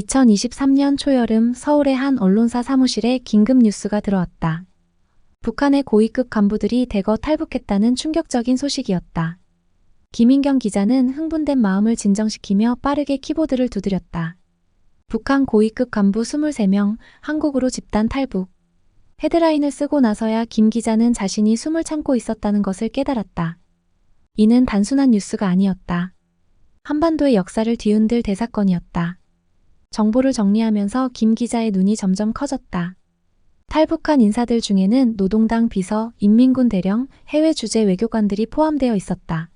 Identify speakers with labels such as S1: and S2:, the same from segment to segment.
S1: 2023년 초여름 서울의 한 언론사 사무실에 긴급 뉴스가 들어왔다. 북한의 고위급 간부들이 대거 탈북했다는 충격적인 소식이었다. 김인경 기자는 흥분된 마음을 진정시키며 빠르게 키보드를 두드렸다. 북한 고위급 간부 23명, 한국으로 집단 탈북. 헤드라인을 쓰고 나서야 김 기자는 자신이 숨을 참고 있었다는 것을 깨달았다. 이는 단순한 뉴스가 아니었다. 한반도의 역사를 뒤흔들 대사건이었다. 정보를 정리하면서 김 기자의 눈이 점점 커졌다. 탈북한 인사들 중에는 노동당 비서, 인민군 대령, 해외 주재 외교관들이 포함되어 있었다.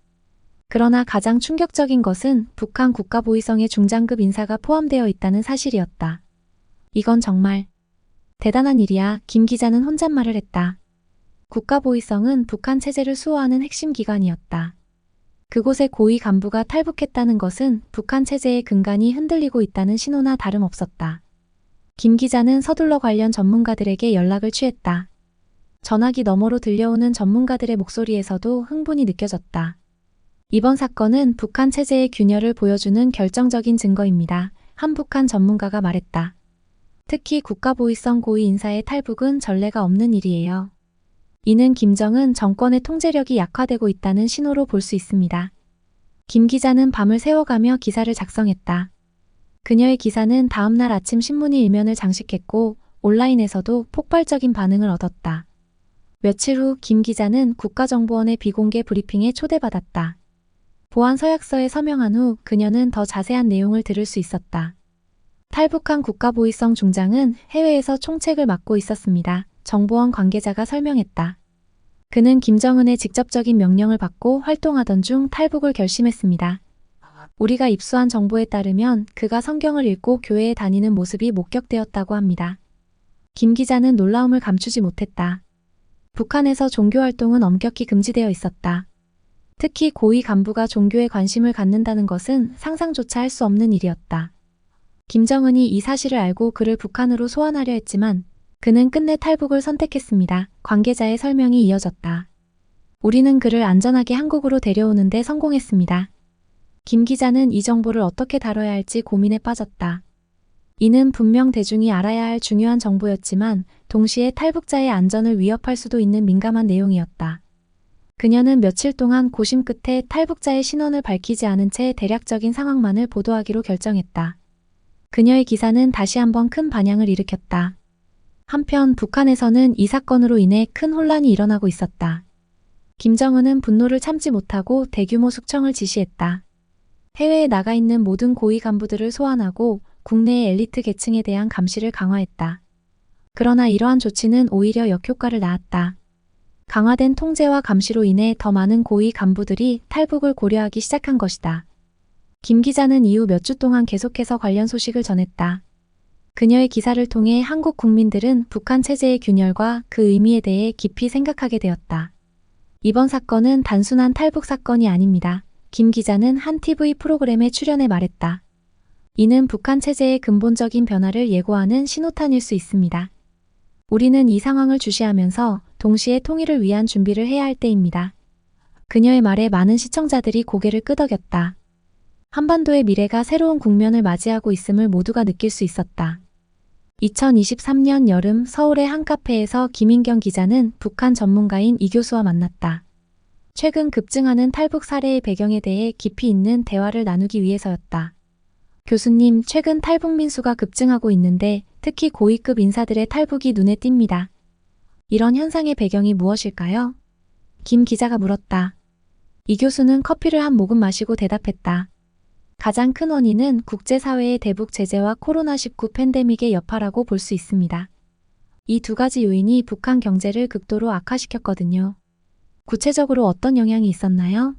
S1: 그러나 가장 충격적인 것은 북한 국가보위성의 중장급 인사가 포함되어 있다는 사실이었다. 이건 정말 대단한 일이야. 김 기자는 혼잣말을 했다. 국가보위성은 북한 체제를 수호하는 핵심 기관이었다. 그곳의 고위 간부가 탈북했다는 것은 북한 체제의 근간이 흔들리고 있다는 신호나 다름없었다. 김 기자는 서둘러 관련 전문가들에게 연락을 취했다. 전화기 너머로 들려오는 전문가들의 목소리에서도 흥분이 느껴졌다. 이번 사건은 북한 체제의 균열을 보여주는 결정적인 증거입니다. 한 북한 전문가가 말했다. 특히 국가보위성 고위 인사의 탈북은 전례가 없는 일이에요. 이는 김정은 정권의 통제력이 약화되고 있다는 신호로 볼 수 있습니다. 김 기자는 밤을 새워가며 기사를 작성했다. 그녀의 기사는 다음날 아침 신문이 일면을 장식했고 온라인에서도 폭발적인 반응을 얻었다. 며칠 후 김 기자는 국가정보원의 비공개 브리핑에 초대받았다. 보안 서약서에 서명한 후 그녀는 더 자세한 내용을 들을 수 있었다. 탈북한 국가보위성 중장은 해외에서 총책을 맡고 있었습니다. 정보원 관계자가 설명했다. 그는 김정은의 직접적인 명령을 받고 활동하던 중 탈북을 결심했습니다. 우리가 입수한 정보에 따르면 그가 성경을 읽고 교회에 다니는 모습이 목격되었다고 합니다. 김 기자는 놀라움을 감추지 못했다. 북한에서 종교활동은 엄격히 금지되어 있었다. 특히 고위 간부가 종교에 관심을 갖는다는 것은 상상조차 할 수 없는 일이었다. 김정은이 이 사실을 알고 그를 북한으로 소환하려 했지만 그는 끝내 탈북을 선택했습니다. 관계자의 설명이 이어졌다. 우리는 그를 안전하게 한국으로 데려오는 데 성공했습니다. 김 기자는 이 정보를 어떻게 다뤄야 할지 고민에 빠졌다. 이는 분명 대중이 알아야 할 중요한 정보였지만 동시에 탈북자의 안전을 위협할 수도 있는 민감한 내용이었다. 그녀는 며칠 동안 고심 끝에 탈북자의 신원을 밝히지 않은 채 대략적인 상황만을 보도하기로 결정했다. 그녀의 기사는 다시 한번 큰 반향을 일으켰다. 한편 북한에서는 이 사건으로 인해 큰 혼란이 일어나고 있었다. 김정은은 분노를 참지 못하고 대규모 숙청을 지시했다. 해외에 나가 있는 모든 고위 간부들을 소환하고 국내의 엘리트 계층에 대한 감시를 강화했다. 그러나 이러한 조치는 오히려 역효과를 낳았다. 강화된 통제와 감시로 인해 더 많은 고위 간부들이 탈북을 고려하기 시작한 것이다. 김 기자는 이후 몇 주 동안 계속해서 관련 소식을 전했다. 그녀의 기사를 통해 한국 국민들은 북한 체제의 균열과 그 의미에 대해 깊이 생각하게 되었다. 이번 사건은 단순한 탈북 사건이 아닙니다. 김 기자는 한 TV 프로그램에 출연해 말했다. 이는 북한 체제의 근본적인 변화를 예고하는 신호탄일 수 있습니다. 우리는 이 상황을 주시하면서 동시에 통일을 위한 준비를 해야 할 때입니다. 그녀의 말에 많은 시청자들이 고개를 끄덕였다. 한반도의 미래가 새로운 국면을 맞이하고 있음을 모두가 느낄 수 있었다. 2023년 여름 서울의 한 카페에서 김인경 기자는 북한 전문가인 이 교수와 만났다. 최근 급증하는 탈북 사례의 배경에 대해 깊이 있는 대화를 나누기 위해서였다. 교수님, 최근 탈북 민수가 급증하고 있는데 특히 고위급 인사들의 탈북이 눈에 띕니다. 이런 현상의 배경이 무엇일까요? 김 기자가 물었다. 이 교수는 커피를 한 모금 마시고 대답했다. 가장 큰 원인은 국제사회의 대북 제재와 코로나19 팬데믹의 여파라고 볼 수 있습니다. 이 두 가지 요인이 북한 경제를 극도로 악화시켰거든요. 구체적으로 어떤 영향이 있었나요?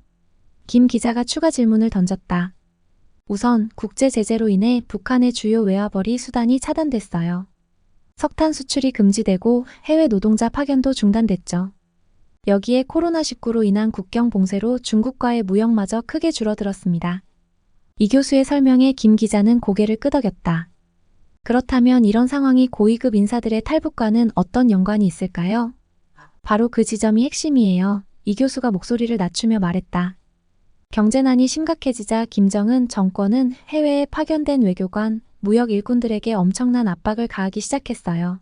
S1: 김 기자가 추가 질문을 던졌다. 우선 국제 제재로 인해 북한의 주요 외화벌이 수단이 차단됐어요. 석탄 수출이 금지되고 해외 노동자 파견도 중단됐죠. 여기에 코로나19로 인한 국경 봉쇄로 중국과의 무역마저 크게 줄어들었습니다. 이 교수의 설명에 김 기자는 고개를 끄덕였다. 그렇다면 이런 상황이 고위급 인사들의 탈북과는 어떤 연관이 있을까요? 바로 그 지점이 핵심이에요. 이 교수가 목소리를 낮추며 말했다. 경제난이 심각해지자 김정은 정권은 해외에 파견된 외교관, 무역 일꾼들에게 엄청난 압박을 가하기 시작했어요.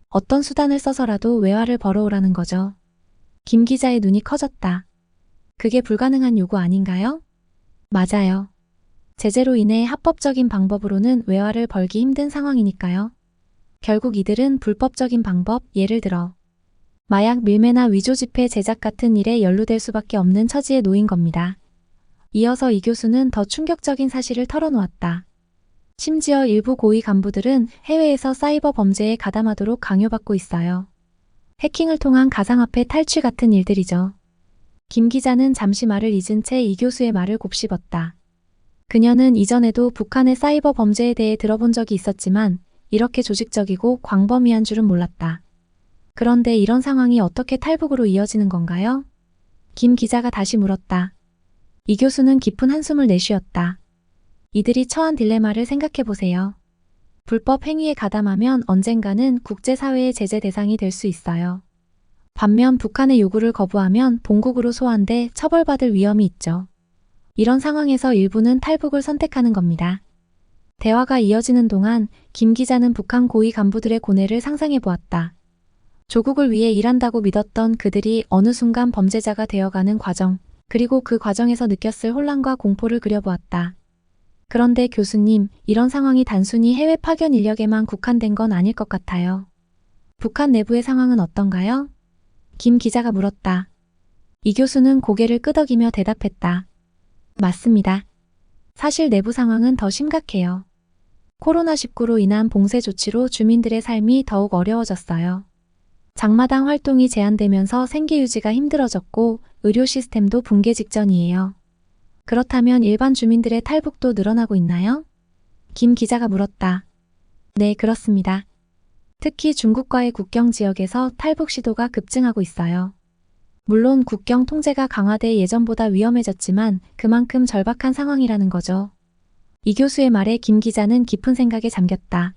S1: 어떤 수단을 써서라도 외화를 벌어오라는 거죠. 김 기자의 눈이 커졌다. 그게 불가능한 요구 아닌가요? 맞아요. 제재로 인해 합법적인 방법으로는 외화를 벌기 힘든 상황이니까요. 결국 이들은 불법적인 방법, 예를 들어 마약 밀매나 위조 지폐 제작 같은 일에 연루될 수밖에 없는 처지에 놓인 겁니다. 이어서 이 교수는 더 충격적인 사실을 털어놓았다. 심지어 일부 고위 간부들은 해외에서 사이버 범죄에 가담하도록 강요받고 있어요. 해킹을 통한 가상화폐 탈취 같은 일들이죠. 김 기자는 잠시 말을 잊은 채 이 교수의 말을 곱씹었다. 그녀는 이전에도 북한의 사이버 범죄에 대해 들어본 적이 있었지만 이렇게 조직적이고 광범위한 줄은 몰랐다. 그런데 이런 상황이 어떻게 탈북으로 이어지는 건가요? 김 기자가 다시 물었다. 이 교수는 깊은 한숨을 내쉬었다. 이들이 처한 딜레마를 생각해보세요. 불법 행위에 가담하면 언젠가는 국제사회의 제재 대상이 될 수 있어요. 반면 북한의 요구를 거부하면 본국으로 소환돼 처벌받을 위험이 있죠. 이런 상황에서 일부는 탈북을 선택하는 겁니다. 대화가 이어지는 동안 김 기자는 북한 고위 간부들의 고뇌를 상상해 보았다. 조국을 위해 일한다고 믿었던 그들이 어느 순간 범죄자가 되어가는 과정, 그리고 그 과정에서 느꼈을 혼란과 공포를 그려보았다. 그런데 교수님, 이런 상황이 단순히 해외 파견 인력에만 국한된 건 아닐 것 같아요. 북한 내부의 상황은 어떤가요? 김 기자가 물었다. 이 교수는 고개를 끄덕이며 대답했다. 맞습니다. 사실 내부 상황은 더 심각해요. 코로나19로 인한 봉쇄 조치로 주민들의 삶이 더욱 어려워졌어요. 장마당 활동이 제한되면서 생계 유지가 힘들어졌고 의료 시스템도 붕괴 직전이에요. 그렇다면 일반 주민들의 탈북도 늘어나고 있나요? 김 기자가 물었다. 네, 그렇습니다. 특히 중국과의 국경 지역에서 탈북 시도가 급증하고 있어요. 물론 국경 통제가 강화돼 예전보다 위험해졌지만 그만큼 절박한 상황이라는 거죠. 이 교수의 말에 김 기자는 깊은 생각에 잠겼다.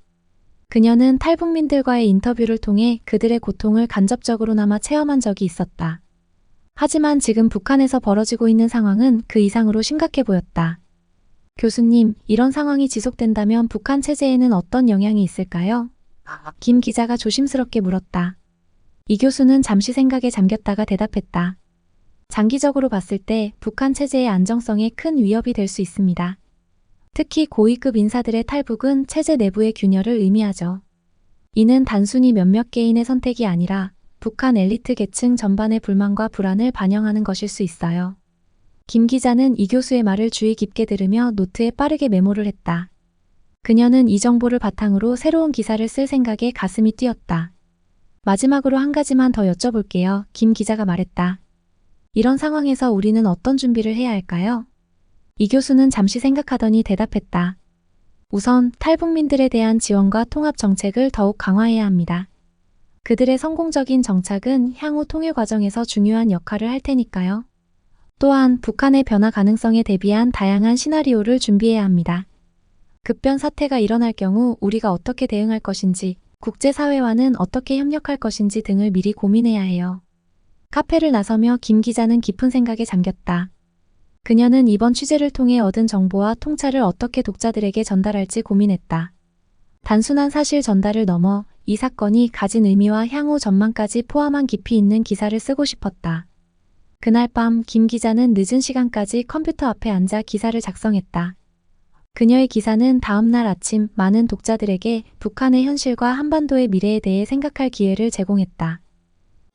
S1: 그녀는 탈북민들과의 인터뷰를 통해 그들의 고통을 간접적으로나마 체험한 적이 있었다. 하지만 지금 북한에서 벌어지고 있는 상황은 그 이상으로 심각해 보였다. 교수님, 이런 상황이 지속된다면 북한 체제에는 어떤 영향이 있을까요? 김 기자가 조심스럽게 물었다. 이 교수는 잠시 생각에 잠겼다가 대답했다. 장기적으로 봤을 때 북한 체제의 안정성에 큰 위협이 될 수 있습니다. 특히 고위급 인사들의 탈북은 체제 내부의 균열을 의미하죠. 이는 단순히 몇몇 개인의 선택이 아니라 북한 엘리트 계층 전반의 불만과 불안을 반영하는 것일 수 있어요. 김 기자는 이 교수의 말을 주의 깊게 들으며 노트에 빠르게 메모를 했다. 그녀는 이 정보를 바탕으로 새로운 기사를 쓸 생각에 가슴이 뛰었다. 마지막으로 한 가지만 더 여쭤볼게요. 김 기자가 말했다. 이런 상황에서 우리는 어떤 준비를 해야 할까요? 이 교수는 잠시 생각하더니 대답했다. 우선 탈북민들에 대한 지원과 통합 정책을 더욱 강화해야 합니다. 그들의 성공적인 정착은 향후 통일 과정에서 중요한 역할을 할 테니까요. 또한 북한의 변화 가능성에 대비한 다양한 시나리오를 준비해야 합니다. 급변 사태가 일어날 경우 우리가 어떻게 대응할 것인지, 국제사회와는 어떻게 협력할 것인지 등을 미리 고민해야 해요. 카페를 나서며 김 기자는 깊은 생각에 잠겼다. 그녀는 이번 취재를 통해 얻은 정보와 통찰을 어떻게 독자들에게 전달할지 고민했다. 단순한 사실 전달을 넘어 이 사건이 가진 의미와 향후 전망까지 포함한 깊이 있는 기사를 쓰고 싶었다. 그날 밤 김 기자는 늦은 시간까지 컴퓨터 앞에 앉아 기사를 작성했다. 그녀의 기사는 다음 날 아침 많은 독자들에게 북한의 현실과 한반도의 미래에 대해 생각할 기회를 제공했다.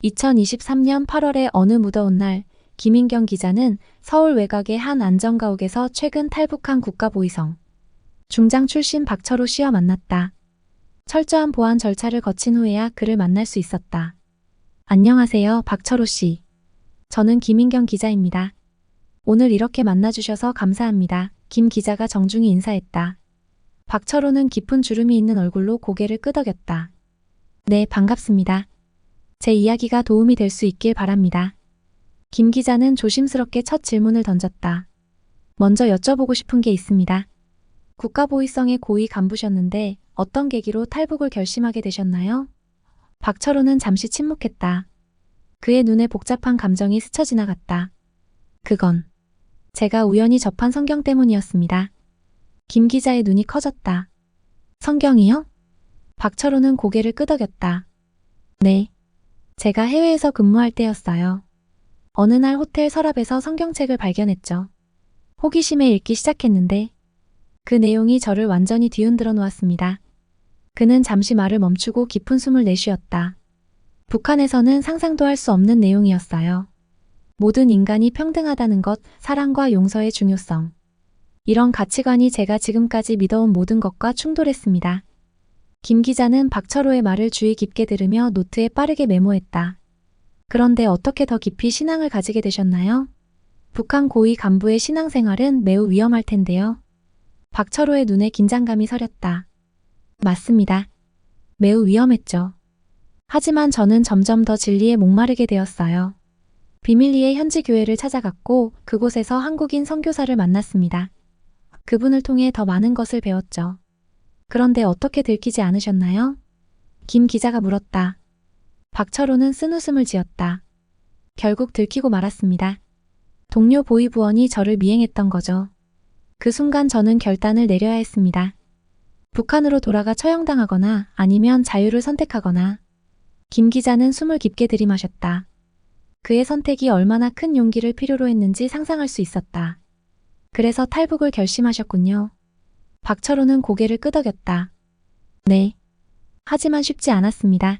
S1: 2023년 8월의 어느 무더운 날, 김인경 기자는 서울 외곽의 한 안전가옥에서 최근 탈북한 국가보위성 중장 출신 박철호 씨와 만났다. 철저한 보안 절차를 거친 후에야 그를 만날 수 있었다. 안녕하세요, 박철호 씨. 저는 김인경 기자입니다. 오늘 이렇게 만나주셔서 감사합니다. 김 기자가 정중히 인사했다. 박철호는 깊은 주름이 있는 얼굴로 고개를 끄덕였다. 네, 반갑습니다. 제 이야기가 도움이 될 수 있길 바랍니다. 김 기자는 조심스럽게 첫 질문을 던졌다. 먼저 여쭤보고 싶은 게 있습니다. 국가보위성의 고위 간부셨는데 어떤 계기로 탈북을 결심하게 되셨나요? 박철호는 잠시 침묵했다. 그의 눈에 복잡한 감정이 스쳐 지나갔다. 그건 제가 우연히 접한 성경 때문이었습니다. 김 기자의 눈이 커졌다. 성경이요? 박철호는 고개를 끄덕였다. 네. 제가 해외에서 근무할 때였어요. 어느 날 호텔 서랍에서 성경책을 발견했죠. 호기심에 읽기 시작했는데 그 내용이 저를 완전히 뒤흔들어 놓았습니다. 그는 잠시 말을 멈추고 깊은 숨을 내쉬었다. 북한에서는 상상도 할 수 없는 내용이었어요. 모든 인간이 평등하다는 것, 사랑과 용서의 중요성. 이런 가치관이 제가 지금까지 믿어온 모든 것과 충돌했습니다. 김 기자는 박철호의 말을 주의 깊게 들으며 노트에 빠르게 메모했다. 그런데 어떻게 더 깊이 신앙을 가지게 되셨나요? 북한 고위 간부의 신앙생활은 매우 위험할 텐데요. 박철호의 눈에 긴장감이 서렸다. 맞습니다. 매우 위험했죠. 하지만 저는 점점 더 진리에 목마르게 되었어요. 비밀리에 현지 교회를 찾아갔고 그곳에서 한국인 선교사를 만났습니다. 그분을 통해 더 많은 것을 배웠죠. 그런데 어떻게 들키지 않으셨나요? 김 기자가 물었다. 박철호는 쓴웃음을 지었다. 결국 들키고 말았습니다. 동료 보위부원이 저를 미행했던 거죠. 그 순간 저는 결단을 내려야 했습니다. 북한으로 돌아가 처형당하거나 아니면 자유를 선택하거나. 김 기자는 숨을 깊게 들이마셨다. 그의 선택이 얼마나 큰 용기를 필요로 했는지 상상할 수 있었다. 그래서 탈북을 결심하셨군요. 박철호는 고개를 끄덕였다. 네. 하지만 쉽지 않았습니다.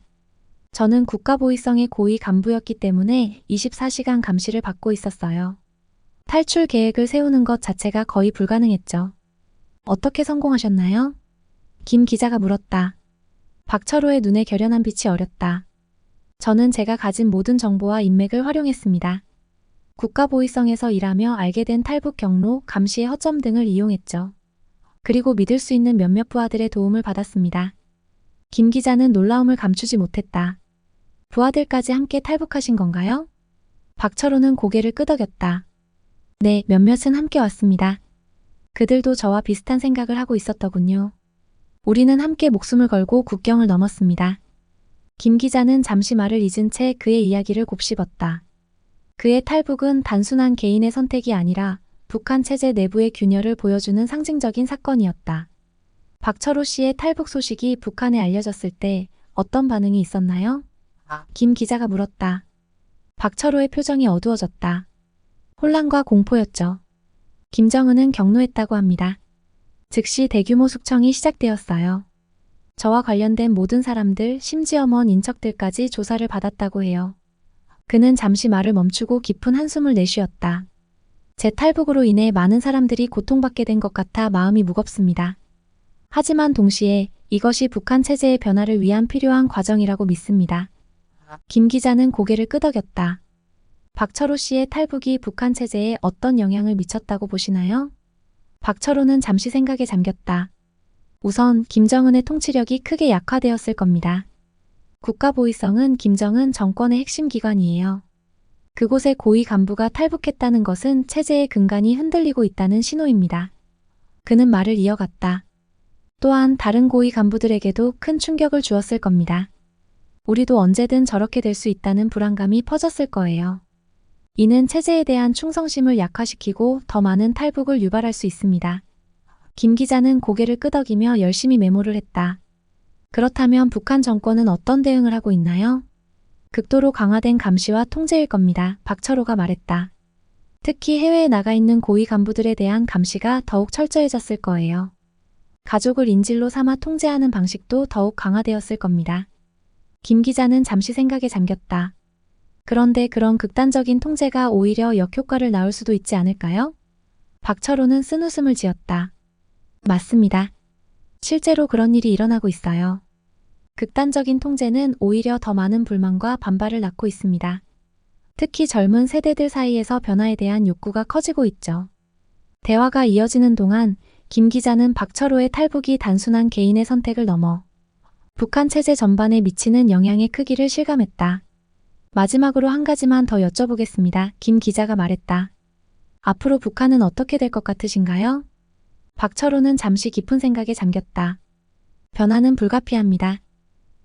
S1: 저는 국가보위성의 고위 간부였기 때문에 24시간 감시를 받고 있었어요. 탈출 계획을 세우는 것 자체가 거의 불가능했죠. 어떻게 성공하셨나요? 김 기자가 물었다. 박철호의 눈에 결연한 빛이 어렸다. 저는 제가 가진 모든 정보와 인맥을 활용했습니다. 국가보위성에서 일하며 알게 된 탈북 경로, 감시의 허점 등을 이용했죠. 그리고 믿을 수 있는 몇몇 부하들의 도움을 받았습니다. 김 기자는 놀라움을 감추지 못했다. 부하들까지 함께 탈북하신 건가요? 박철호는 고개를 끄덕였다. 네, 몇몇은 함께 왔습니다. 그들도 저와 비슷한 생각을 하고 있었더군요. 우리는 함께 목숨을 걸고 국경을 넘었습니다. 김 기자는 잠시 말을 잊은 채 그의 이야기를 곱씹었다. 그의 탈북은 단순한 개인의 선택이 아니라 북한 체제 내부의 균열을 보여주는 상징적인 사건이었다. 박철호 씨의 탈북 소식이 북한에 알려졌을 때 어떤 반응이 있었나요? 김 기자가 물었다. 박철호의 표정이 어두워졌다. 혼란과 공포였죠. 김정은은 경로했다고 합니다. 즉시 대규모 숙청이 시작되었어요. 저와 관련된 모든 사람들, 심지어 먼 인척들까지 조사를 받았다고 해요. 그는 잠시 말을 멈추고 깊은 한숨을 내쉬었다. 제 탈북으로 인해 많은 사람들이 고통받게 된 것 같아 마음이 무겁습니다. 하지만 동시에 이것이 북한 체제의 변화를 위한 필요한 과정이라고 믿습니다. 김 기자는 고개를 끄덕였다. 박철호 씨의 탈북이 북한 체제에 어떤 영향을 미쳤다고 보시나요? 박철호는 잠시 생각에 잠겼다. 우선 김정은의 통치력이 크게 약화되었을 겁니다. 국가보위성은 김정은 정권의 핵심 기관이에요. 그곳의 고위 간부가 탈북했다는 것은 체제의 근간이 흔들리고 있다는 신호입니다. 그는 말을 이어갔다. 또한 다른 고위 간부들에게도 큰 충격을 주었을 겁니다. 우리도 언제든 저렇게 될 수 있다는 불안감이 퍼졌을 거예요. 이는 체제에 대한 충성심을 약화시키고 더 많은 탈북을 유발할 수 있습니다. 김 기자는 고개를 끄덕이며 열심히 메모를 했다. 그렇다면 북한 정권은 어떤 대응을 하고 있나요? 극도로 강화된 감시와 통제일 겁니다. 박철호가 말했다. 특히 해외에 나가 있는 고위 간부들에 대한 감시가 더욱 철저해졌을 거예요. 가족을 인질로 삼아 통제하는 방식도 더욱 강화되었을 겁니다. 김 기자는 잠시 생각에 잠겼다. 그런데 그런 극단적인 통제가 오히려 역효과를 낳을 수도 있지 않을까요? 박철호는 쓴웃음을 지었다. 맞습니다. 실제로 그런 일이 일어나고 있어요. 극단적인 통제는 오히려 더 많은 불만과 반발을 낳고 있습니다. 특히 젊은 세대들 사이에서 변화에 대한 욕구가 커지고 있죠. 대화가 이어지는 동안 김 기자는 박철호의 탈북이 단순한 개인의 선택을 넘어 북한 체제 전반에 미치는 영향의 크기를 실감했다. 마지막으로 한 가지만 더 여쭤보겠습니다. 김 기자가 말했다. 앞으로 북한은 어떻게 될 것 같으신가요? 박철호는 잠시 깊은 생각에 잠겼다. 변화는 불가피합니다.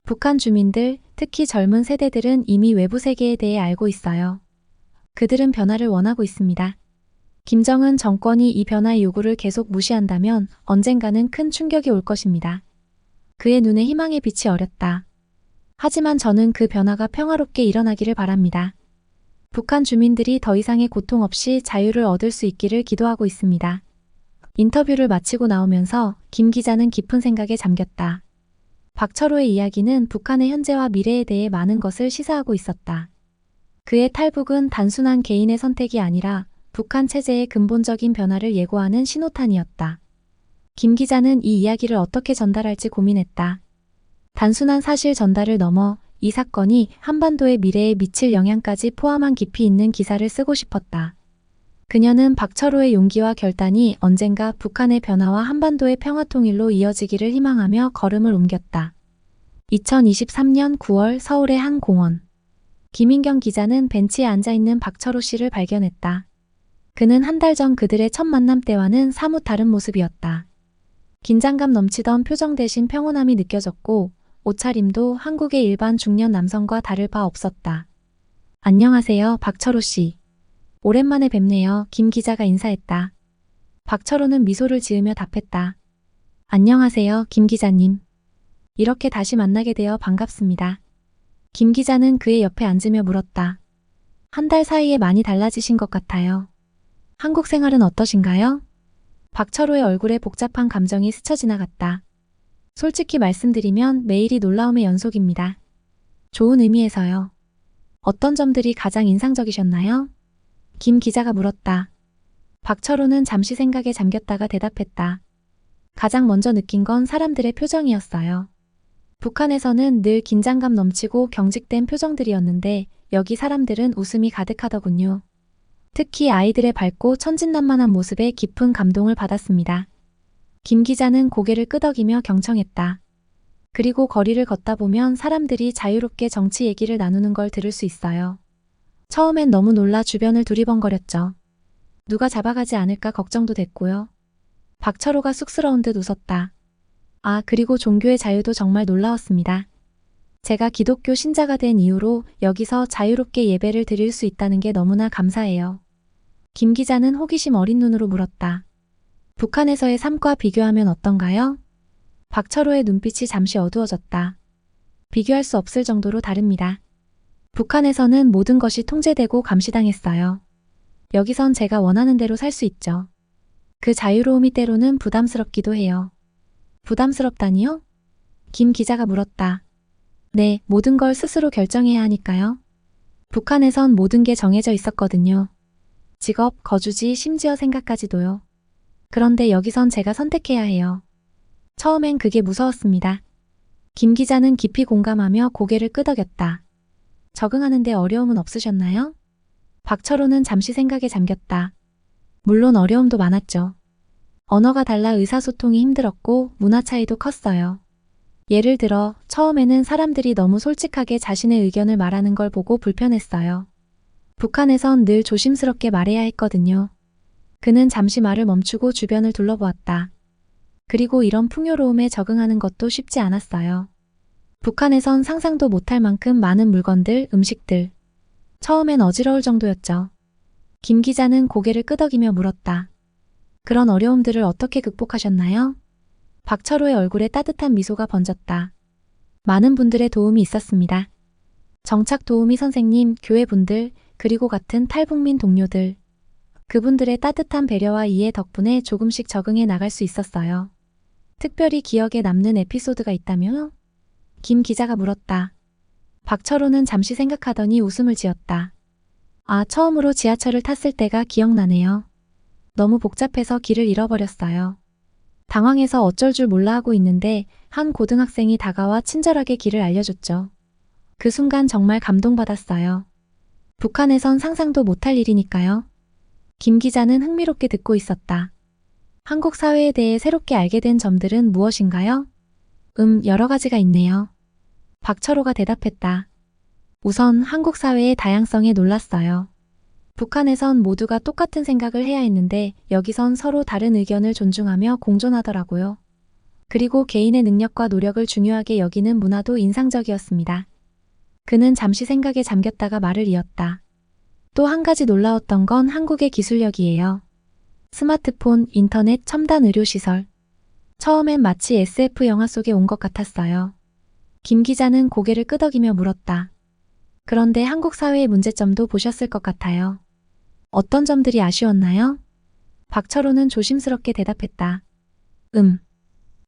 S1: 북한 주민들, 특히 젊은 세대들은 이미 외부 세계에 대해 알고 있어요. 그들은 변화를 원하고 있습니다. 김정은 정권이 이 변화의 요구를 계속 무시한다면 언젠가는 큰 충격이 올 것입니다. 그의 눈에 희망의 빛이 어렸다. 하지만 저는 그 변화가 평화롭게 일어나기를 바랍니다. 북한 주민들이 더 이상의 고통 없이 자유를 얻을 수 있기를 기도하고 있습니다. 인터뷰를 마치고 나오면서 김 기자는 깊은 생각에 잠겼다. 박철호의 이야기는 북한의 현재와 미래에 대해 많은 것을 시사하고 있었다. 그의 탈북은 단순한 개인의 선택이 아니라 북한 체제의 근본적인 변화를 예고하는 신호탄이었다. 김 기자는 이 이야기를 어떻게 전달할지 고민했다. 단순한 사실 전달을 넘어 이 사건이 한반도의 미래에 미칠 영향까지 포함한 깊이 있는 기사를 쓰고 싶었다. 그녀는 박철호의 용기와 결단이 언젠가 북한의 변화와 한반도의 평화통일로 이어지기를 희망하며 걸음을 옮겼다. 2023년 9월 서울의 한 공원. 김인경 기자는 벤치에 앉아있는 박철호 씨를 발견했다. 그는 한 달 전 그들의 첫 만남 때와는 사뭇 다른 모습이었다. 긴장감 넘치던 표정 대신 평온함이 느껴졌고 옷차림도 한국의 일반 중년 남성과 다를 바 없었다. 안녕하세요, 박철호 씨. 오랜만에 뵙네요. 김 기자가 인사했다. 박철호는 미소를 지으며 답했다. 안녕하세요, 김 기자님. 이렇게 다시 만나게 되어 반갑습니다. 김 기자는 그의 옆에 앉으며 물었다. 한 달 사이에 많이 달라지신 것 같아요. 한국 생활은 어떠신가요? 박철호의 얼굴에 복잡한 감정이 스쳐 지나갔다. 솔직히 말씀드리면 매일이 놀라움의 연속입니다. 좋은 의미에서요. 어떤 점들이 가장 인상적이셨나요? 김 기자가 물었다. 박철호는 잠시 생각에 잠겼다가 대답했다. 가장 먼저 느낀 건 사람들의 표정이었어요. 북한에서는 늘 긴장감 넘치고 경직된 표정들이었는데 여기 사람들은 웃음이 가득하더군요. 특히 아이들의 밝고 천진난만한 모습에 깊은 감동을 받았습니다. 김 기자는 고개를 끄덕이며 경청했다. 그리고 거리를 걷다 보면 사람들이 자유롭게 정치 얘기를 나누는 걸 들을 수 있어요. 처음엔 너무 놀라 주변을 두리번거렸죠. 누가 잡아가지 않을까 걱정도 됐고요. 박철호가 쑥스러운 듯 웃었다. 아, 그리고 종교의 자유도 정말 놀라웠습니다. 제가 기독교 신자가 된 이후로 여기서 자유롭게 예배를 드릴 수 있다는 게 너무나 감사해요. 김 기자는 호기심 어린 눈으로 물었다. 북한에서의 삶과 비교하면 어떤가요? 박철호의 눈빛이 잠시 어두워졌다. 비교할 수 없을 정도로 다릅니다. 북한에서는 모든 것이 통제되고 감시당했어요. 여기선 제가 원하는 대로 살 수 있죠. 그 자유로움이 때로는 부담스럽기도 해요. 부담스럽다니요? 김 기자가 물었다. 네, 모든 걸 스스로 결정해야 하니까요. 북한에선 모든 게 정해져 있었거든요. 직업, 거주지, 심지어 생각까지도요. 그런데 여기선 제가 선택해야 해요. 처음엔 그게 무서웠습니다. 김 기자는 깊이 공감하며 고개를 끄덕였다. 적응하는데 어려움은 없으셨나요? 박철호는 잠시 생각에 잠겼다. 물론 어려움도 많았죠. 언어가 달라 의사소통이 힘들었고 문화 차이도 컸어요. 예를 들어 처음에는 사람들이 너무 솔직하게 자신의 의견을 말하는 걸 보고 불편했어요. 북한에선 늘 조심스럽게 말해야 했거든요. 그는 잠시 말을 멈추고 주변을 둘러보았다. 그리고 이런 풍요로움에 적응하는 것도 쉽지 않았어요. 북한에선 상상도 못할 만큼 많은 물건들, 음식들. 처음엔 어지러울 정도였죠. 김 기자는 고개를 끄덕이며 물었다. 그런 어려움들을 어떻게 극복하셨나요? 박철호의 얼굴에 따뜻한 미소가 번졌다. 많은 분들의 도움이 있었습니다. 정착 도우미 선생님, 교회분들, 그리고 같은 탈북민 동료들. 그분들의 따뜻한 배려와 이해 덕분에 조금씩 적응해 나갈 수 있었어요. 특별히 기억에 남는 에피소드가 있다며? 김 기자가 물었다. 박철호는 잠시 생각하더니 웃음을 지었다. 아, 처음으로 지하철을 탔을 때가 기억나네요. 너무 복잡해서 길을 잃어버렸어요. 당황해서 어쩔 줄 몰라 하고 있는데 한 고등학생이 다가와 친절하게 길을 알려줬죠. 그 순간 정말 감동받았어요. 북한에선 상상도 못할 일이니까요. 김 기자는 흥미롭게 듣고 있었다. 한국 사회에 대해 새롭게 알게 된 점들은 무엇인가요? 여러 가지가 있네요. 박철호가 대답했다. 우선 한국 사회의 다양성에 놀랐어요. 북한에선 모두가 똑같은 생각을 해야 했는데 여기선 서로 다른 의견을 존중하며 공존하더라고요. 그리고 개인의 능력과 노력을 중요하게 여기는 문화도 인상적이었습니다. 그는 잠시 생각에 잠겼다가 말을 이었다. 또 한 가지 놀라웠던 건 한국의 기술력이에요. 스마트폰, 인터넷, 첨단 의료시설. 처음엔 마치 SF 영화 속에 온 것 같았어요. 김 기자는 고개를 끄덕이며 물었다. 그런데 한국 사회의 문제점도 보셨을 것 같아요. 어떤 점들이 아쉬웠나요? 박철호는 조심스럽게 대답했다.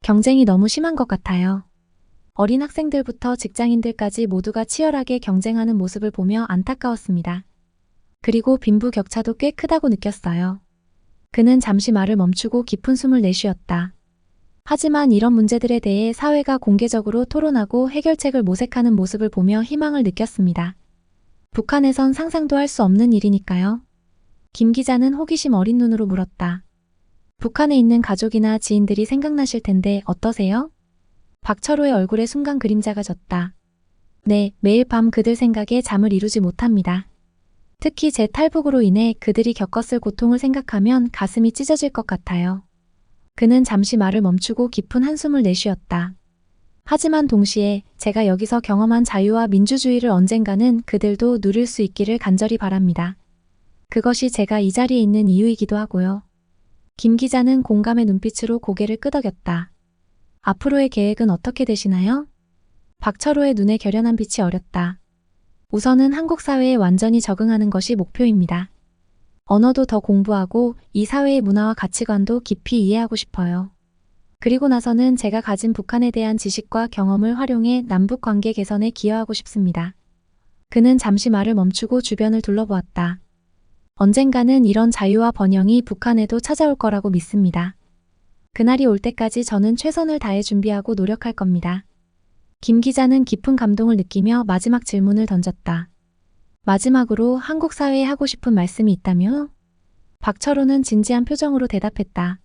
S1: 경쟁이 너무 심한 것 같아요. 어린 학생들부터 직장인들까지 모두가 치열하게 경쟁하는 모습을 보며 안타까웠습니다. 그리고 빈부격차도 꽤 크다고 느꼈어요. 그는 잠시 말을 멈추고 깊은 숨을 내쉬었다. 하지만 이런 문제들에 대해 사회가 공개적으로 토론하고 해결책을 모색하는 모습을 보며 희망을 느꼈습니다. 북한에선 상상도 할 수 없는 일이니까요. 김 기자는 호기심 어린 눈으로 물었다. 북한에 있는 가족이나 지인들이 생각나실 텐데 어떠세요? 박철호의 얼굴에 순간 그림자가 졌다. 네, 매일 밤 그들 생각에 잠을 이루지 못합니다. 특히 제 탈북으로 인해 그들이 겪었을 고통을 생각하면 가슴이 찢어질 것 같아요. 그는 잠시 말을 멈추고 깊은 한숨을 내쉬었다. 하지만 동시에 제가 여기서 경험한 자유와 민주주의를 언젠가는 그들도 누릴 수 있기를 간절히 바랍니다. 그것이 제가 이 자리에 있는 이유이기도 하고요. 김 기자는 공감의 눈빛으로 고개를 끄덕였다. 앞으로의 계획은 어떻게 되시나요? 박철호의 눈에 결연한 빛이 어렸다. 우선은 한국 사회에 완전히 적응하는 것이 목표입니다. 언어도 더 공부하고 이 사회의 문화와 가치관도 깊이 이해하고 싶어요. 그리고 나서는 제가 가진 북한에 대한 지식과 경험을 활용해 남북 관계 개선에 기여하고 싶습니다. 그는 잠시 말을 멈추고 주변을 둘러보았다. 언젠가는 이런 자유와 번영이 북한에도 찾아올 거라고 믿습니다. 그날이 올 때까지 저는 최선을 다해 준비하고 노력할 겁니다. 김 기자는 깊은 감동을 느끼며 마지막 질문을 던졌다. 마지막으로 한국 사회에 하고 싶은 말씀이 있다며? 박철호는 진지한 표정으로 대답했다.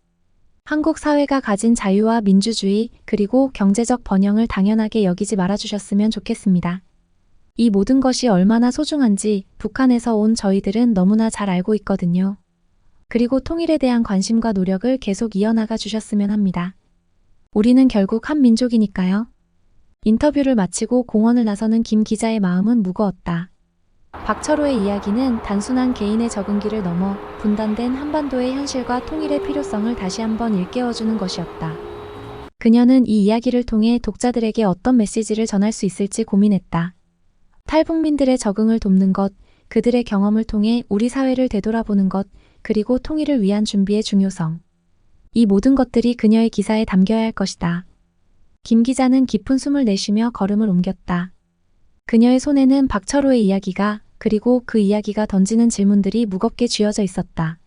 S1: 한국 사회가 가진 자유와 민주주의 그리고 경제적 번영을 당연하게 여기지 말아주셨으면 좋겠습니다. 이 모든 것이 얼마나 소중한지 북한에서 온 저희들은 너무나 잘 알고 있거든요. 그리고 통일에 대한 관심과 노력을 계속 이어나가 주셨으면 합니다. 우리는 결국 한 민족이니까요. 인터뷰를 마치고 공원을 나서는 김 기자의 마음은 무거웠다. 박철호의 이야기는 단순한 개인의 적응기를 넘어 분단된 한반도의 현실과 통일의 필요성을 다시 한번 일깨워주는 것이었다. 그녀는 이 이야기를 통해 독자들에게 어떤 메시지를 전할 수 있을지 고민했다. 탈북민들의 적응을 돕는 것, 그들의 경험을 통해 우리 사회를 되돌아보는 것, 그리고 통일을 위한 준비의 중요성. 이 모든 것들이 그녀의 기사에 담겨야 할 것이다. 김 기자는 깊은 숨을 내쉬며 걸음을 옮겼다. 그녀의 손에는 박철호의 이야기가 그리고 그 이야기가 던지는 질문들이 무겁게 쥐어져 있었다.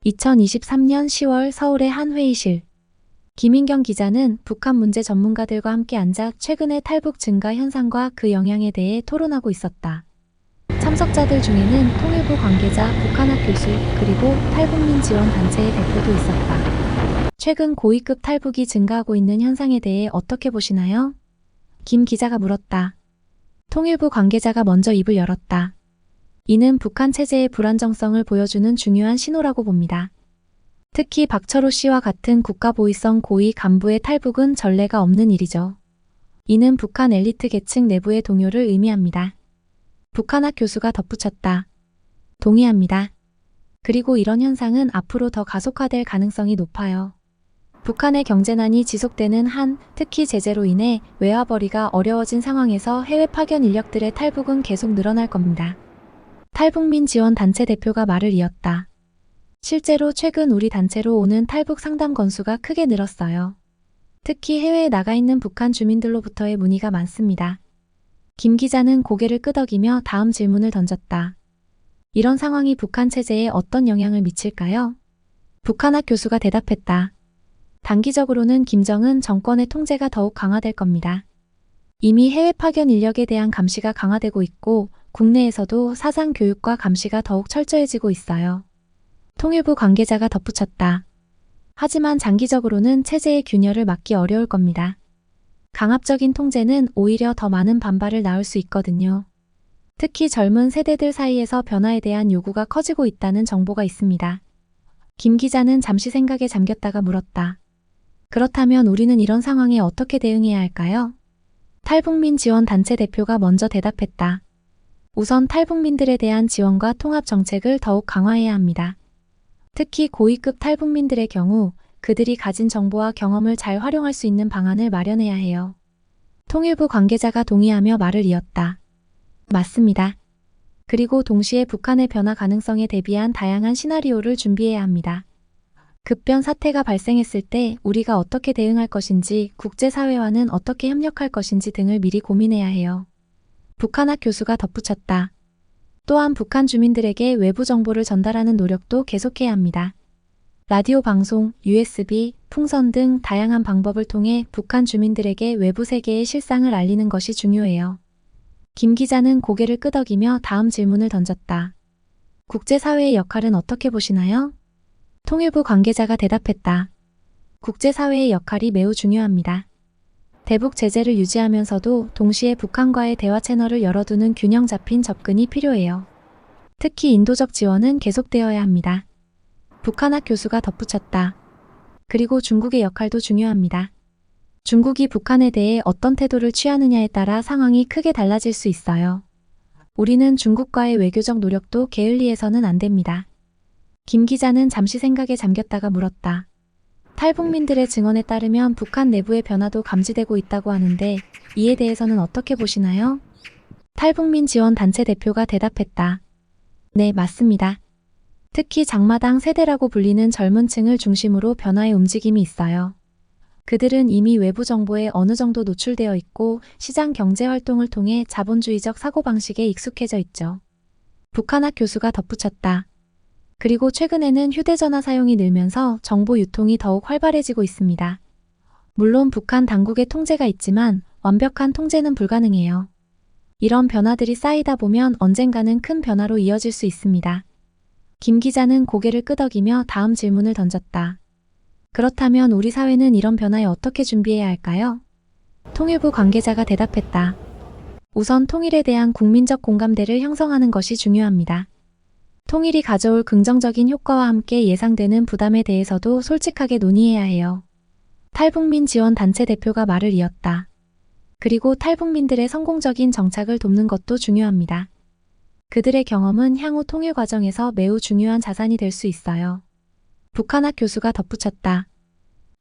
S1: 2023년 10월 서울의 한 회의실. 김인경 기자는 북한 문제 전문가들과 함께 앉아 최근의 탈북 증가 현상과 그 영향에 대해 토론하고 있었다. 참석자들 중에는 통일부 관계자, 북한학 교수, 그리고 탈북민 지원 단체의 대표도 있었다. 최근 고위급 탈북이 증가하고 있는 현상에 대해 어떻게 보시나요? 김 기자가 물었다. 통일부 관계자가 먼저 입을 열었다. 이는 북한 체제의 불안정성을 보여주는 중요한 신호라고 봅니다. 특히 박철호 씨와 같은 국가보위성 고위 간부의 탈북은 전례가 없는 일이죠. 이는 북한 엘리트 계층 내부의 동요를 의미합니다. 북한학 교수가 덧붙였다. 동의합니다. 그리고 이런 현상은 앞으로 더 가속화될 가능성이 높아요. 북한의 경제난이 지속되는 한, 특히 제재로 인해 외화벌이가 어려워진 상황에서 해외 파견 인력들의 탈북은 계속 늘어날 겁니다. 탈북민 지원 단체 대표가 말을 이었다. 실제로 최근 우리 단체로 오는 탈북 상담 건수가 크게 늘었어요. 특히 해외에 나가 있는 북한 주민들로부터의 문의가 많습니다. 김 기자는 고개를 끄덕이며 다음 질문을 던졌다. 이런 상황이 북한 체제에 어떤 영향을 미칠까요? 북한학 교수가 대답했다. 단기적으로는 김정은 정권의 통제가 더욱 강화될 겁니다. 이미 해외 파견 인력에 대한 감시가 강화되고 있고 국내에서도 사상 교육과 감시가 더욱 철저해지고 있어요. 통일부 관계자가 덧붙였다. 하지만 장기적으로는 체제의 균열을 막기 어려울 겁니다. 강압적인 통제는 오히려 더 많은 반발을 낳을 수 있거든요. 특히 젊은 세대들 사이에서 변화에 대한 요구가 커지고 있다는 정보가 있습니다. 김 기자는 잠시 생각에 잠겼다가 물었다. 그렇다면 우리는 이런 상황에 어떻게 대응해야 할까요? 탈북민 지원 단체 대표가 먼저 대답했다. 우선 탈북민들에 대한 지원과 통합 정책을 더욱 강화해야 합니다. 특히 고위급 탈북민들의 경우 그들이 가진 정보와 경험을 잘 활용할 수 있는 방안을 마련해야 해요. 통일부 관계자가 동의하며 말을 이었다. 맞습니다. 그리고 동시에 북한의 변화 가능성에 대비한 다양한 시나리오를 준비해야 합니다. 급변 사태가 발생했을 때 우리가 어떻게 대응할 것인지, 국제사회와는 어떻게 협력할 것인지 등을 미리 고민해야 해요. 북한학 교수가 덧붙였다. 또한 북한 주민들에게 외부 정보를 전달하는 노력도 계속해야 합니다. 라디오 방송, USB, 풍선 등 다양한 방법을 통해 북한 주민들에게 외부 세계의 실상을 알리는 것이 중요해요. 김 기자는 고개를 끄덕이며 다음 질문을 던졌다. 국제사회의 역할은 어떻게 보시나요? 통일부 관계자가 대답했다. 국제사회의 역할이 매우 중요합니다. 대북 제재를 유지하면서도 동시에 북한과의 대화 채널을 열어두는 균형 잡힌 접근이 필요해요. 특히 인도적 지원은 계속되어야 합니다. 북한학 교수가 덧붙였다. 그리고 중국의 역할도 중요합니다. 중국이 북한에 대해 어떤 태도를 취하느냐에 따라 상황이 크게 달라질 수 있어요. 우리는 중국과의 외교적 노력도 게을리해서는 안 됩니다. 김 기자는 잠시 생각에 잠겼다가 물었다. 탈북민들의 증언에 따르면 북한 내부의 변화도 감지되고 있다고 하는데 이에 대해서는 어떻게 보시나요? 탈북민 지원 단체 대표가 대답했다. 네, 맞습니다. 특히 장마당 세대라고 불리는 젊은 층을 중심으로 변화의 움직임이 있어요. 그들은 이미 외부 정보에 어느 정도 노출되어 있고 시장 경제 활동을 통해 자본주의적 사고방식에 익숙해져 있죠. 북한학 교수가 덧붙였다. 그리고 최근에는 휴대전화 사용이 늘면서 정보 유통이 더욱 활발해지고 있습니다. 물론 북한 당국의 통제가 있지만 완벽한 통제는 불가능해요. 이런 변화들이 쌓이다 보면 언젠가는 큰 변화로 이어질 수 있습니다. 김 기자는 고개를 끄덕이며 다음 질문을 던졌다. 그렇다면 우리 사회는 이런 변화에 어떻게 준비해야 할까요? 통일부 관계자가 대답했다. 우선 통일에 대한 국민적 공감대를 형성하는 것이 중요합니다. 통일이 가져올 긍정적인 효과와 함께 예상되는 부담에 대해서도 솔직하게 논의해야 해요. 탈북민 지원 단체 대표가 말을 이었다. 그리고 탈북민들의 성공적인 정착을 돕는 것도 중요합니다. 그들의 경험은 향후 통일 과정에서 매우 중요한 자산이 될 수 있어요. 북한학 교수가 덧붙였다.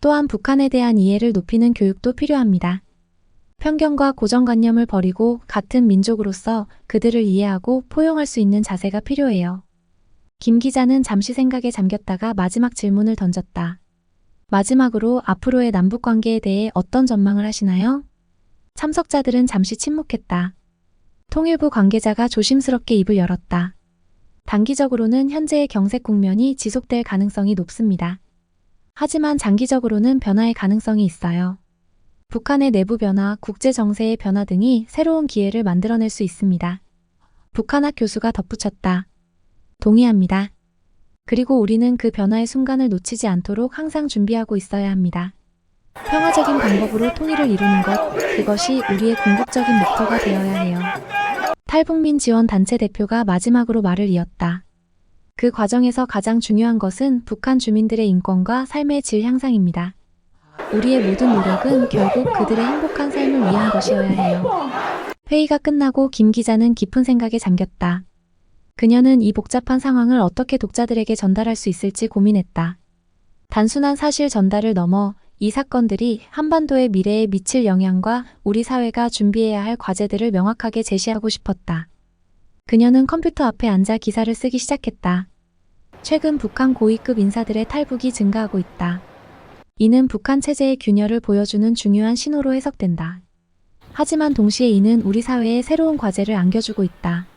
S1: 또한 북한에 대한 이해를 높이는 교육도 필요합니다. 편견과 고정관념을 버리고 같은 민족으로서 그들을 이해하고 포용할 수 있는 자세가 필요해요. 김 기자는 잠시 생각에 잠겼다가 마지막 질문을 던졌다. 마지막으로 앞으로의 남북 관계에 대해 어떤 전망을 하시나요? 참석자들은 잠시 침묵했다. 통일부 관계자가 조심스럽게 입을 열었다. 단기적으로는 현재의 경색 국면이 지속될 가능성이 높습니다. 하지만 장기적으로는 변화의 가능성이 있어요. 북한의 내부 변화, 국제 정세의 변화 등이 새로운 기회를 만들어낼 수 있습니다. 북한학 교수가 덧붙였다. 동의합니다. 그리고 우리는 그 변화의 순간을 놓치지 않도록 항상 준비하고 있어야 합니다. 평화적인 방법으로 통일을 이루는 것, 그것이 우리의 궁극적인 목표가 되어야 해요. 탈북민 지원 단체 대표가 마지막으로 말을 이었다. 그 과정에서 가장 중요한 것은 북한 주민들의 인권과 삶의 질 향상입니다. 우리의 모든 노력은 결국 그들의 행복한 삶을 위한 것이어야 해요. 회의가 끝나고 김 기자는 깊은 생각에 잠겼다. 그녀는 이 복잡한 상황을 어떻게 독자들에게 전달할 수 있을지 고민했다. 단순한 사실 전달을 넘어 이 사건들이 한반도의 미래에 미칠 영향과 우리 사회가 준비해야 할 과제들을 명확하게 제시하고 싶었다. 그녀는 컴퓨터 앞에 앉아 기사를 쓰기 시작했다. 최근 북한 고위급 인사들의 탈북이 증가하고 있다. 이는 북한 체제의 균열을 보여주는 중요한 신호로 해석된다. 하지만 동시에 이는 우리 사회에 새로운 과제를 안겨주고 있다.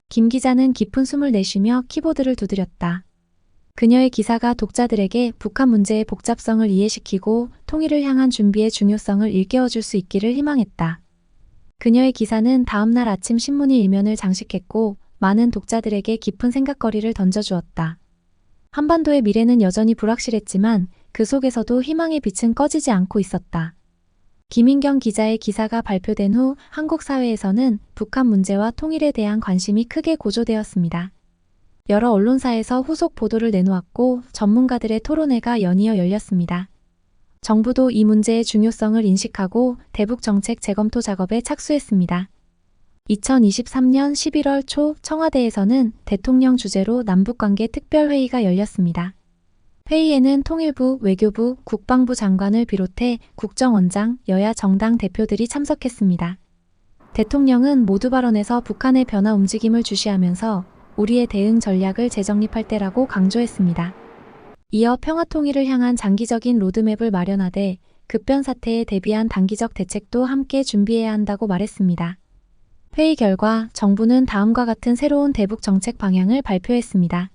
S1: 김 기자는 깊은 숨을 내쉬며 키보드를 두드렸다. 그녀의 기사가 독자들에게 북한 문제의 복잡성을 이해시키고 통일을 향한 준비의 중요성을 일깨워줄 수 있기를 희망했다. 그녀의 기사는 다음날 아침 신문이 일면을 장식했고 많은 독자들에게 깊은 생각거리를 던져주었다. 한반도의 미래는 여전히 불확실했지만 그 속에서도 희망의 빛은 꺼지지 않고 있었다. 김인경 기자의 기사가 발표된 후 한국 사회에서는 북한 문제와 통일에 대한 관심이 크게 고조되었습니다. 여러 언론사에서 후속 보도를 내놓았고 전문가들의 토론회가 연이어 열렸습니다. 정부도 이 문제의 중요성을 인식하고 대북 정책 재검토 작업에 착수했습니다. 2023년 11월 초 청와대에서는 대통령 주재로 남북관계 특별회의가 열렸습니다. 회의에는 통일부, 외교부, 국방부 장관을 비롯해 국정원장, 여야 정당 대표들이 참석했습니다. 대통령은 모두 발언에서 북한의 변화 움직임을 주시하면서 우리의 대응 전략을 재정립할 때라고 강조했습니다. 이어 평화통일을 향한 장기적인 로드맵을 마련하되 급변 사태에 대비한 단기적 대책도 함께 준비해야 한다고 말했습니다. 회의 결과 정부는 다음과 같은 새로운 대북 정책 방향을 발표했습니다.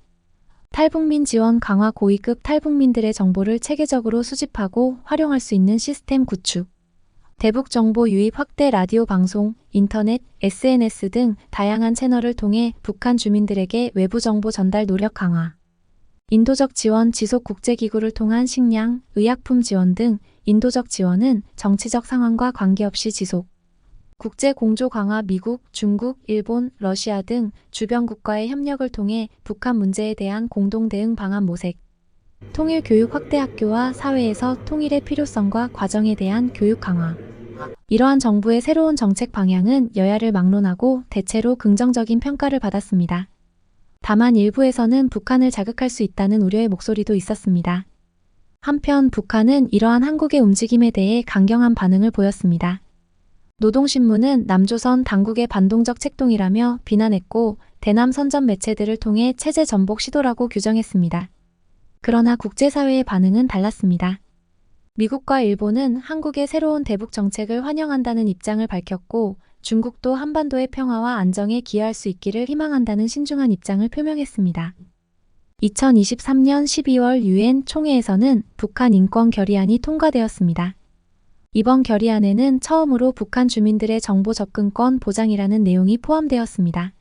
S1: 탈북민 지원 강화, 고위급 탈북민들의 정보를 체계적으로 수집하고 활용할 수 있는 시스템 구축, 대북 정보 유입 확대, 라디오 방송, 인터넷, SNS 등 다양한 채널을 통해 북한 주민들에게 외부 정보 전달 노력 강화, 인도적 지원, 지속 국제기구를 통한 식량, 의약품 지원 등 인도적 지원은 정치적 상황과 관계없이 지속, 국제 공조 강화, 미국, 중국, 일본, 러시아 등 주변 국가의 협력을 통해 북한 문제에 대한 공동 대응 방안 모색, 통일 교육 확대, 학교와 사회에서 통일의 필요성과 과정에 대한 교육 강화. 이러한 정부의 새로운 정책 방향은 여야를 막론하고 대체로 긍정적인 평가를 받았습니다. 다만 일부에서는 북한을 자극할 수 있다는 우려의 목소리도 있었습니다. 한편 북한은 이러한 한국의 움직임에 대해 강경한 반응을 보였습니다. 노동신문은 남조선 당국의 반동적 책동이라며 비난했고 대남 선전 매체들을 통해 체제 전복 시도라고 규정했습니다. 그러나 국제사회의 반응은 달랐습니다. 미국과 일본은 한국의 새로운 대북 정책을 환영한다는 입장을 밝혔고 중국도 한반도의 평화와 안정에 기여할 수 있기를 희망한다는 신중한 입장을 표명했습니다. 2023년 12월 유엔 총회에서는 북한 인권 결의안이 통과되었습니다. 이번 결의안에는 처음으로 북한 주민들의 정보 접근권 보장이라는 내용이 포함되었습니다.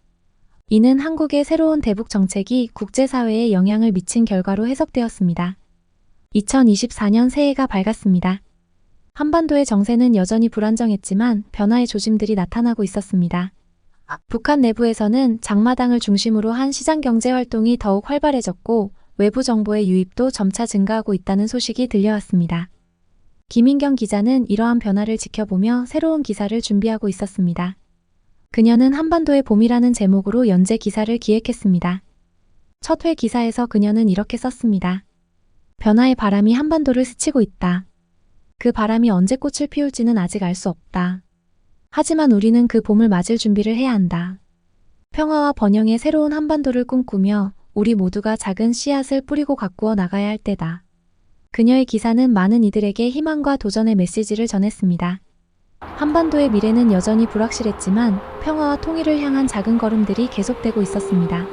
S1: 이는 한국의 새로운 대북 정책이 국제사회에 영향을 미친 결과로 해석되었습니다. 2024년 새해가 밝았습니다. 한반도의 정세는 여전히 불안정했지만 변화의 조짐들이 나타나고 있었습니다. 북한 내부에서는 장마당을 중심으로 한 시장경제 활동이 더욱 활발해졌고 외부 정보의 유입도 점차 증가하고 있다는 소식이 들려왔습니다. 김인경 기자는 이러한 변화를 지켜보며 새로운 기사를 준비하고 있었습니다. 그녀는 한반도의 봄이라는 제목으로 연재 기사를 기획했습니다. 첫 회 기사에서 그녀는 이렇게 썼습니다. 변화의 바람이 한반도를 스치고 있다. 그 바람이 언제 꽃을 피울지는 아직 알 수 없다. 하지만 우리는 그 봄을 맞을 준비를 해야 한다. 평화와 번영의 새로운 한반도를 꿈꾸며 우리 모두가 작은 씨앗을 뿌리고 가꾸어 나가야 할 때다. 그녀의 기사는 많은 이들에게 희망과 도전의 메시지를 전했습니다. 한반도의 미래는 여전히 불확실했지만 평화와 통일을 향한 작은 걸음들이 계속되고 있었습니다.